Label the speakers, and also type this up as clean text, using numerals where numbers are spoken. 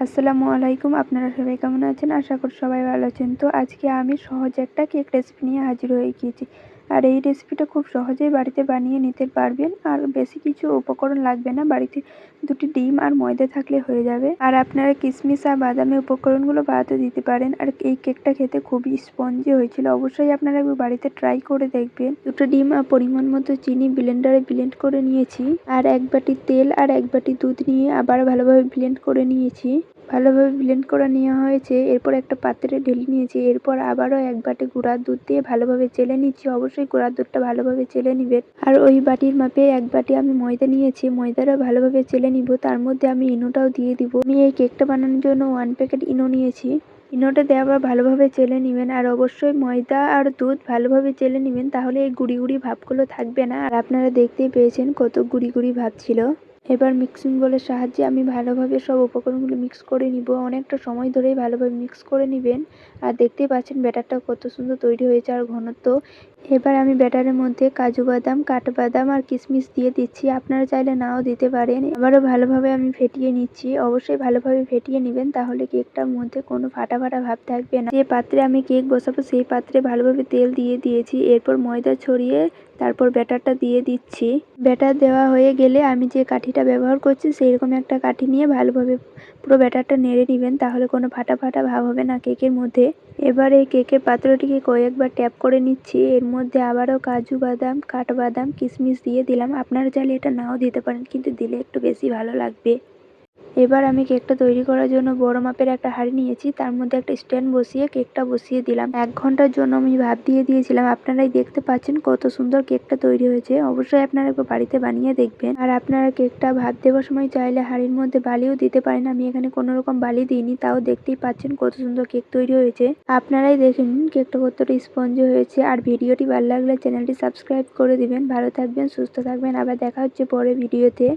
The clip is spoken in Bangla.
Speaker 1: আসসালামু আলাইকুম। আপনারা সবাই কেমন আছেন? আশা করি সবাই ভালো আছেন। তো আজকে আমি সহজ একটা কেক রেসিপি নিয়ে হাজির হয়ে গিয়েছি। আর এই রেসিপিটা খুব সহজেই বাড়িতে বানিয়ে নিতে পারবেন। আর বেশি কিছু উপকরণ লাগবে না। বাড়িতে ২টি ডিম আর ময়দা থাকলে হয়ে যাবে। আর আপনারা কিশমিশ আর বাদামি উপকরণগুলো বাড়াতে দিতে পারেন। আর এই কেকটা খেতে খুবই স্পঞ্জি হয়েছিল। অবশ্যই আপনারা একবার বাড়িতে ট্রাই করে দেখবেন। ২টো ডিম আর পরিমাণ মতো চিনি ব্লেন্ডারে ব্লেন্ড করে নিয়েছি। আর ১ বাটি তেল আর ১ বাটি দুধ নিয়ে আবার ভালোভাবে ব্লেন্ড করে নিয়েছি। ভালোভাবে ব্লেন্ড করে নেওয়া হয়েছে। এরপর একটা পাত্রে ঢেলে নিয়েছি। এরপর আবারও ১ বাটি গুঁড়ার দুধ দিয়ে ভালোভাবে চেলে নিচ্ছি। অবশ্যই গুঁড়ার দুধটা ভালোভাবে চেলে নিবেন। আর ওই বাটির মাপে ১ বাটি আমি ময়দা নিয়েছি। ময়দাটাও ভালোভাবে চেলে নিব। তার মধ্যে আমি ইনোটাও দিয়ে দিব। আমি এই কেকটা বানানোর জন্য 1 প্যাকেট ইনো নিয়েছি। ইনোটা দেওয়ার পর ভালোভাবে চেলে নিবেন। আর অবশ্যই ময়দা আর দুধ ভালোভাবে চেলে নিবেন, তাহলে এই গুঁড়ি গুঁড়ি ভাবগুলো থাকবে না। আর আপনারা দেখতেই পেয়েছেন কত গুঁড়ি গুঁড়ি ভাব ছিল। এবার মিক্সিং বোলের সাহায্যে আমি ভালোভাবে সব উপকরণগুলো মিক্স করে নিব। অনেকটা সময় ধরেই ভালোভাবে মিক্স করে নিবেন। আর দেখতেই পাচ্ছেন ব্যাটারটা কত সুন্দর তৈরি হয়েছে আর ঘনত্ব। এবার আমি ব্যাটারের মধ্যে কাজু বাদাম, কাঠবাদাম আর কিশমিশ দিয়ে দিচ্ছি। আপনারা চাইলে নাও দিতে পারেন। আবারও ভালোভাবে আমি ফেটিয়ে নিচ্ছি। অবশ্যই ভালোভাবে ফেটিয়ে নেবেন, তাহলে কেকটার মধ্যে কোনো ফাটা ফাটা ভাব থাকবে না। যে পাত্রে আমি কেক বসাবো সেই পাত্রে ভালোভাবে তেল দিয়ে দিয়েছি। এরপর ময়দা ছড়িয়ে তারপর ব্যাটারটা দিয়ে দিচ্ছি। ব্যাটার দেওয়া হয়ে গেলে আমি যে কাঠিটা ব্যবহার করছি সেই রকম একটা কাঠি নিয়ে ভালোভাবে পুরো ব্যাটারটা নেড়ে নেবেন, তাহলে কোনো ফাটা ফাটা ভাব হবে না কেকের মধ্যে। এবার এই কেকের পাত্রটিকে কয়েকবার ট্যাপ করে নিচ্ছি। এর মধ্যে আবারও কাজু বাদাম, কাঠবাদাম, কিশমিশ দিয়ে দিলাম। আপনারা চাইলে এটা নাও দিতে পারেন, কিন্তু দিলে একটু বেশি ভালো লাগবে। এবার আমি কেকটা তৈরি করার জন্য বড় মাপের একটা হাঁড়ি নিয়েছি। তার মধ্যে একটা স্ট্যান্ড বসিয়ে কেকটা বসিয়ে দিলাম। ১ ঘন্টার জন্য আমি ভাপ দিয়ে দিয়েছিলাম। আপনারাই দেখতে পাচ্ছেন কত সুন্দর কেকটা তৈরি হয়েছে। অবশ্যই আপনারা একবার বাড়িতে বানিয়ে দেখবেন। আর আপনারা কেকটা ভাপ দেওয়ার সময় চাইলে হাঁড়ির মধ্যে বালিও দিতে পারেন। আমি এখানে কোনো রকম বালি দিইনি, তাও দেখতেই পাচ্ছেন কত সুন্দর কেক তৈরি হয়েছে। আপনারাই দেখেন কেকটা কতটা স্পঞ্জি হয়েছে। আর ভিডিওটি ভালো লাগলে চ্যানেলটি সাবস্ক্রাইব করে দিবেন। ভালো থাকবেন, সুস্থ থাকবেন। আবার দেখা হচ্ছে পরে ভিডিওতে।